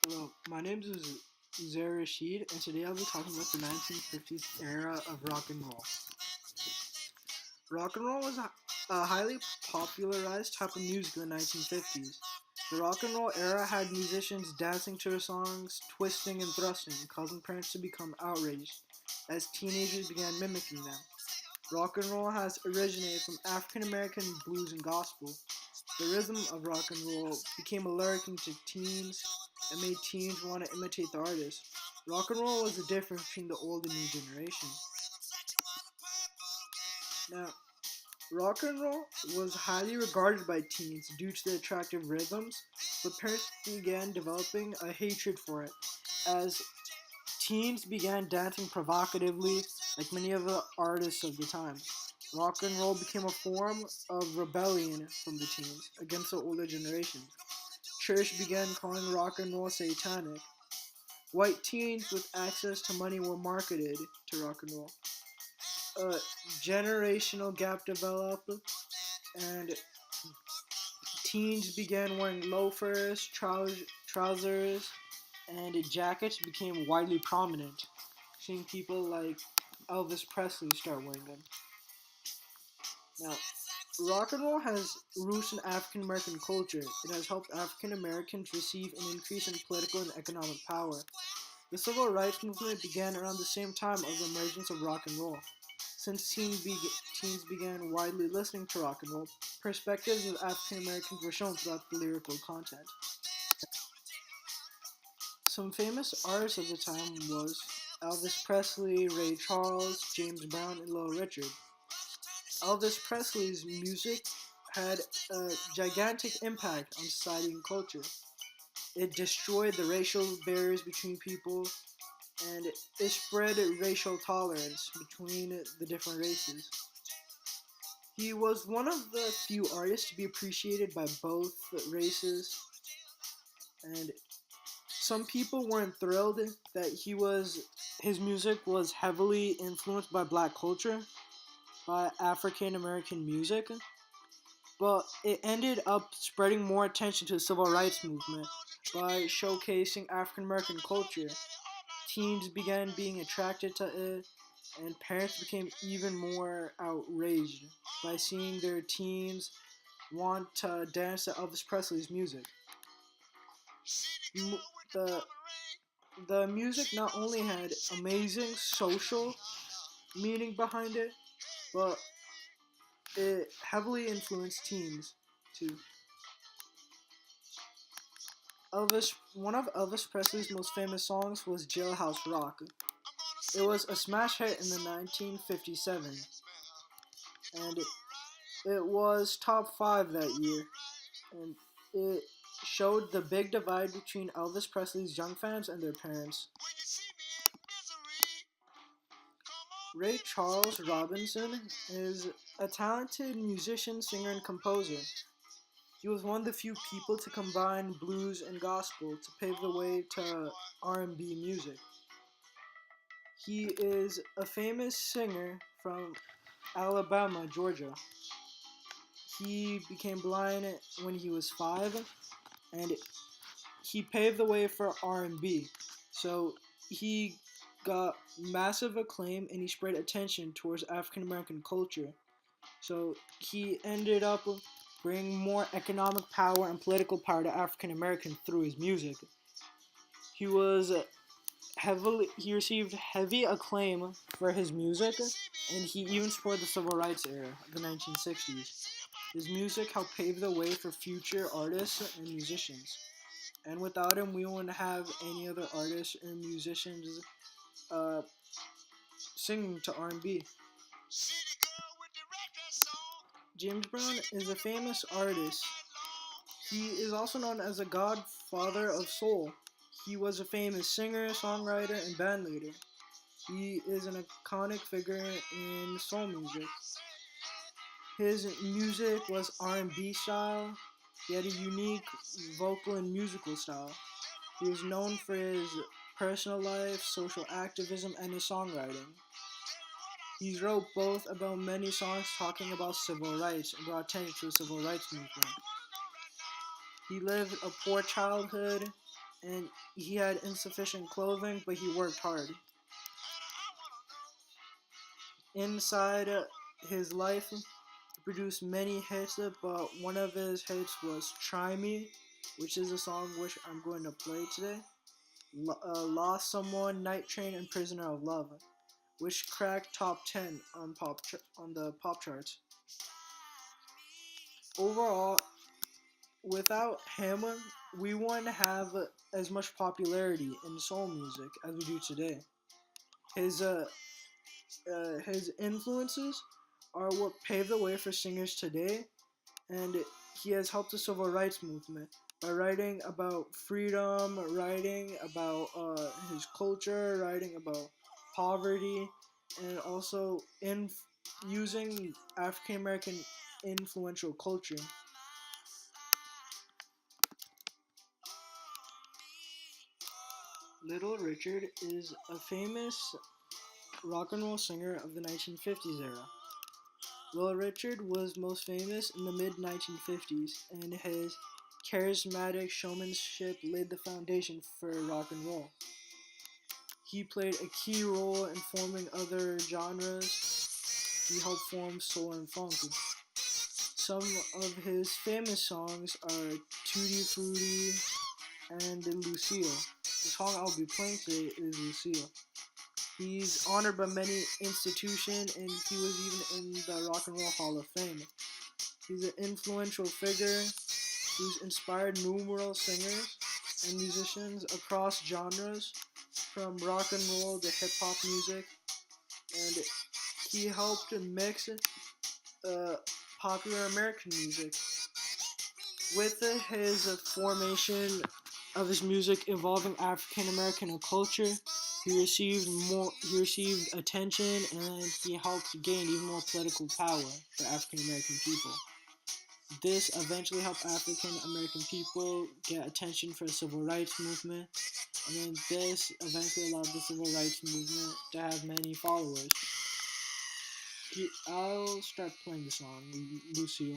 Hello, my name is UzairMusic, and today I'll be talking about the 1950s era of rock and roll. Rock and roll was a highly popularized type of music in the 1950s. The rock and roll era had musicians dancing to their songs, twisting and thrusting, causing parents to become outraged as teenagers began mimicking them. Rock and roll has originated from African American blues and gospel. The rhythm of rock and roll became alluring to teens and made teens want to imitate the artist. Rock and roll was the difference between the old and new generation. Now, rock and roll was highly regarded by teens due to the attractive rhythms, but parents began developing a hatred for it as teens began dancing provocatively like many of the artists of the time. Rock and roll became a form of rebellion from the teens against the older generations. Church began calling rock and roll satanic. White teens with access to money were marketed to rock and roll. A generational gap developed, and teens began wearing loafers, trousers, and jackets became widely prominent. Seeing people like Elvis Presley start wearing them. Now, rock and roll has roots in African American culture. It has helped African Americans receive an increase in political and economic power. The civil rights movement began around the same time of the emergence of rock and roll. Since teens began widely listening to rock and roll, perspectives of African Americans were shown throughout the lyrical content. Some famous artists of the time was Elvis Presley, Ray Charles, James Brown, and Little Richard. Elvis Presley's music had a gigantic impact on society and culture. It destroyed the racial barriers between people, and it spread racial tolerance between the different races. He was one of the few artists to be appreciated by both races, and some people weren't thrilled that his music was heavily influenced by black culture, by African American music, but it ended up spreading more attention to the civil rights movement by showcasing African American culture. Teens began being attracted to it, and parents became even more outraged by seeing their teens want to dance to Elvis Presley's music. The, the music not only had amazing social meaning behind it, but it heavily influenced teens too. One of Elvis Presley's most famous songs was Jailhouse Rock. It was a smash hit in the 1957, and it was top 5 that year, and it showed the big divide between Elvis Presley's young fans and their parents. Ray Charles Robinson is a talented musician, singer, and composer. He was one of the few people to combine blues and gospel to pave the way to R&B music. He is a famous singer from Alabama, Georgia. He became blind when he was 5, and he paved the way for R&B. So he got massive acclaim, and he spread attention towards African American culture. So he ended up bringing more economic power and political power to African Americans through his music. He was he received heavy acclaim for his music, and he even supported the civil rights era of the 1960s. His music helped pave the way for future artists and musicians. And without him, we wouldn't have any other artists or musicians uh, singing to R&B. James Brown is a famous artist. He is also known as a godfather of soul. He was a famous singer, songwriter, and bandleader. He is an iconic figure in soul music. His music was R&B style. He had a unique vocal and musical style. He was known for his personal life, social activism, and his songwriting. He wrote both about many songs talking about civil rights and brought attention to the civil rights movement. He lived a poor childhood, and he had insufficient clothing, but he worked hard. Inside his life, he produced many hits, but one of his hits was Try Me, which is a song which I'm going to play today. Lost Someone, Night Train, and Prisoner of Love, which cracked top 10 on the pop charts. Overall, without him, we wouldn't have as much popularity in soul music as we do today. His his influences are what paved the way for singers today, and he has helped the civil rights movement by writing about freedom, writing about his culture, writing about poverty, and also using African American influential culture. Little Richard is a famous rock and roll singer of the 1950s era. Little Richard was most famous in the mid 1950s, and his charismatic showmanship laid the foundation for rock and roll. He played a key role in forming other genres. He helped form soul and funk. Some of his famous songs are Tutti Frutti and Lucille. The song I'll be playing today is Lucille. He's honored by many institutions, and he was even in the Rock and Roll Hall of Fame. He's an influential figure who's inspired numerous singers and musicians across genres, from rock and roll to hip hop music, and he helped mix popular American music. With his formation of his music involving African American culture, he received attention, and he helped gain even more political power for African American people. This eventually helped African American people get attention for the civil rights movement, and then this eventually allowed the civil rights movement to have many followers. I'll start playing the song, Lucille.